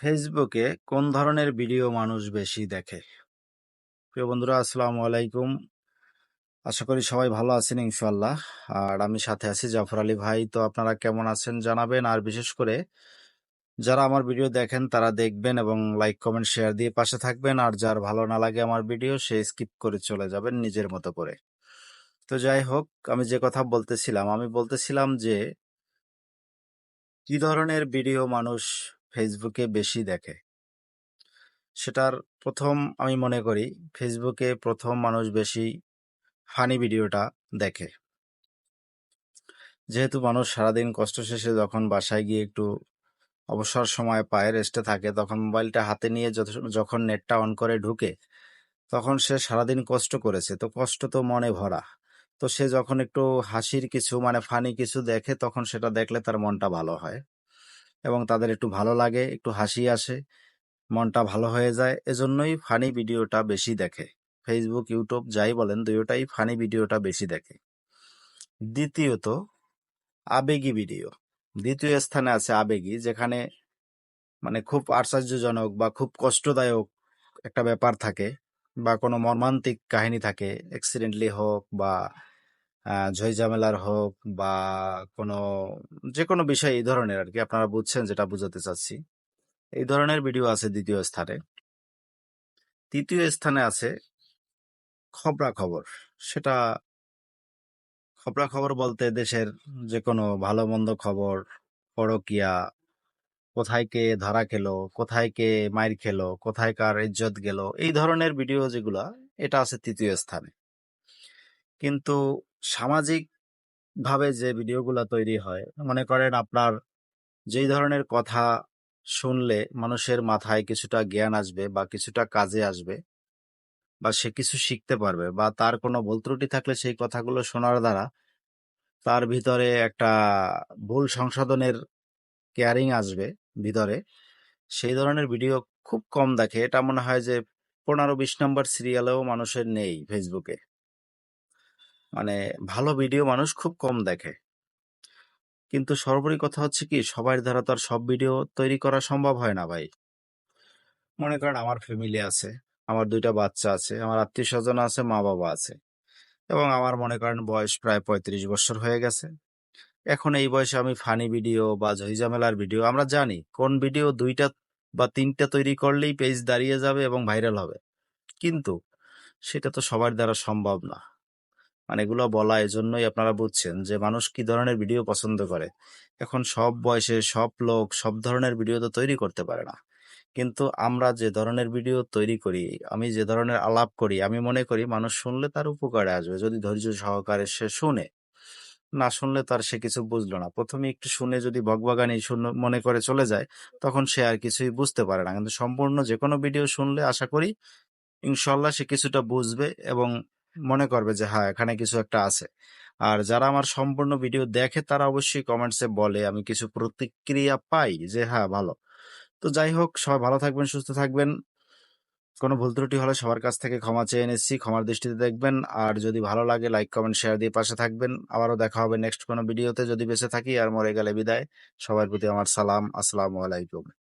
ফেসবুকে কোন ধরনের ভিডিও মানুষ বেশি দেখে? প্রিয় বন্ধুরা, আসসালামু আলাইকুম। আশা করি সবাই ভালো আছেন ইনশাআল্লাহ। আর আমি সাথে আছি জাফর আলী ভাই। তো আপনারা কেমন আছেন জানাবেন, আর বিশেষ করে যারা আমার ভিডিও দেখেন তারা দেখবেন এবং লাইক কমেন্ট শেয়ার দিয়ে পাশে থাকবেন। আর যার ভালো না লাগে আমার ভিডিও সে স্কিপ করে চলে যাবেন নিজের মতো করে। তো যাই হোক, আমি যে কথা বলতেছিলাম যে কি ধরনের ভিডিও মানুষ ফেসবুকে বেশি দেখে। সেটার প্রথম আমি মনে করি ফেসবুকে প্রথম মানুষ বেশি ফানি ভিডিওটা দেখে। যেহেতু মানুষ সারাদিন কষ্ট শেষে যখন বাসায় গিয়ে একটু অবসর সময় পায়, রেস্টে থাকে, তখন মোবাইলটা হাতে নিয়ে যখন নেটটা অন করে ঢুকে, তখন সে সারাদিন কষ্ট করেছে, তো কষ্ট তো মনে ভরা। তো সে যখন একটু হাসির কিছু মানে ফানি কিছু দেখে, তখন সেটা দেখলে তার মনটা ভালো হয় এবং তাদের একটু ভালো লাগে, একটু হাসি আসে, মনটা ভালো হয়ে যায়। এজন্যই ফানি ভিডিওটা বেশি দেখে। ফেসবুক, ইউটিউব যাই বলেন, দুটোটাই ফানি ভিডিওটা বেশি দেখে। দ্বিতীয়ত আবেগী ভিডিও। দ্বিতীয় স্থানে আছে আবেগী, যেখানে মানে খুব আশ্চর্যজনক বা খুব কষ্টদায়ক একটা ব্যাপার থাকে, বা কোনো মর্মান্তিক কাহিনী থাকে, অ্যাক্সিডেন্টলি হোক বা ঝই ঝামেলার হোক বা কোনো যে কোনো বিষয় এই ধরনের আর কি, আপনারা বুঝছেন যেটা বুঝাতে চাচ্ছি। এই ধরনের ভিডিও আছে দ্বিতীয় স্থানে। তৃতীয় স্থানে আছে খবরাখবর। সেটা খবরাখবর বলতে দেশের যে কোনো ভালো মন্দ খবর, পরকিয়া, কোথায় কে ধরা খেলো, কোথায় কে মাইর খেলো, কোথায় কার ইজ্জত গেল, এই ধরনের ভিডিও যেগুলা, এটা আছে তৃতীয় স্থানে। কিন্তু সামাজিক ভাবে যে ভিডিওগুলা তৈরি হয়, মনে করেন আপনার যেই ধরনের কথা শুনলে মানুষের মাথায় কিছুটা জ্ঞান আসবে বা কিছুটা কাজে আসবে বা সে কিছু শিখতে পারবে, বা তার কোনো ভুল ত্রুটি থাকলে সেই কথাগুলো শোনার দ্বারা তার ভিতরে একটা ভুল সংশোধনের কেয়ারিং আসবে ভিতরে, সেই ধরনের ভিডিও খুব কম দেখে। এটা মনে হয় যে 15-20 নম্বর সিরিয়ালেও মানুষের নেই ফেসবুকে। মানে ভালো ভিডিও মানুষ খুব কম দেখে। কিন্তু সর্বোপরি কথা হচ্ছে কি, সবার দ্বারা তো আর সব ভিডিও তৈরি করা সম্ভব হয় না ভাই। মনে করেন আমার ফ্যামিলি আছে, আমার 2টা বাচ্চা আছে, আমার আত্মীয় স্বজন আছে, মা বাবা আছে, এবং আমার মনে করেন বয়স প্রায় 35 বছর হয়ে গেছে। এখন এই বয়সে আমি ফানি ভিডিও বা ঝইঝামেলার ভিডিও, আমরা জানি কোন ভিডিও 2টা বা 3টা তৈরি করলেই পেজ দাঁড়িয়ে যাবে এবং ভাইরাল হবে, কিন্তু সেটা তো সবার দ্বারা সম্ভব না। মানে এগুলো বলা এজন্যই, আপনারা বুঝছেন যে মানুষ কি ধরনের ভিডিও পছন্দ করে। এখন সব বয়সে সব লোক সব ধরনের ভিডিও তো তৈরি করতে পারে না। কিন্তু আমরা যে ধরনের ভিডিও তৈরি করি, আমি যে ধরনের আলাপ করি, আমি মনে করি মানুষ শুনলে তার উপকারে আসবে যদি ধৈর্য সহকারে সে শুনে। না শুনলে তার সে কিছু বুঝলো না। প্রথমে একটু শুনে যদি বকবকানি মনে করে চলে যায়, তখন সে আর কিছুই বুঝতে পারে না। কিন্তু সম্পূর্ণ যে কোনো ভিডিও শুনলে আশা করি ইনশাল্লাহ সে কিছুটা বুঝবে এবং মনে করবে যে হ্যাঁ, এখানে কিছু একটা আছে। আর যারা আমার সম্পূর্ণ ভিডিও দেখে তারা অবশ্যই কমেন্টসে বলে, আমি কিছু প্রতিক্রিয়া পাই যে হ্যাঁ ভালো। তো যাই হোক, সবাই ভালো থাকবেন, সুস্থ থাকবেন। কোনো ভুল ত্রুটি হলে সবার কাছ থেকে ক্ষমা চেয়ে নিচ্ছি, ক্ষমার দৃষ্টিতে দেখবেন। আর যদি ভালো লাগে লাইক কমেন্ট শেয়ার দিয়ে পাশে থাকবেন। আবারও দেখা হবে নেক্সট কোনো ভিডিওতে, যদি বেঁচে থাকি। আর মরে গেলে বিদায়। সবার প্রতি আমার সালাম, আসসালামু আলাইকুম।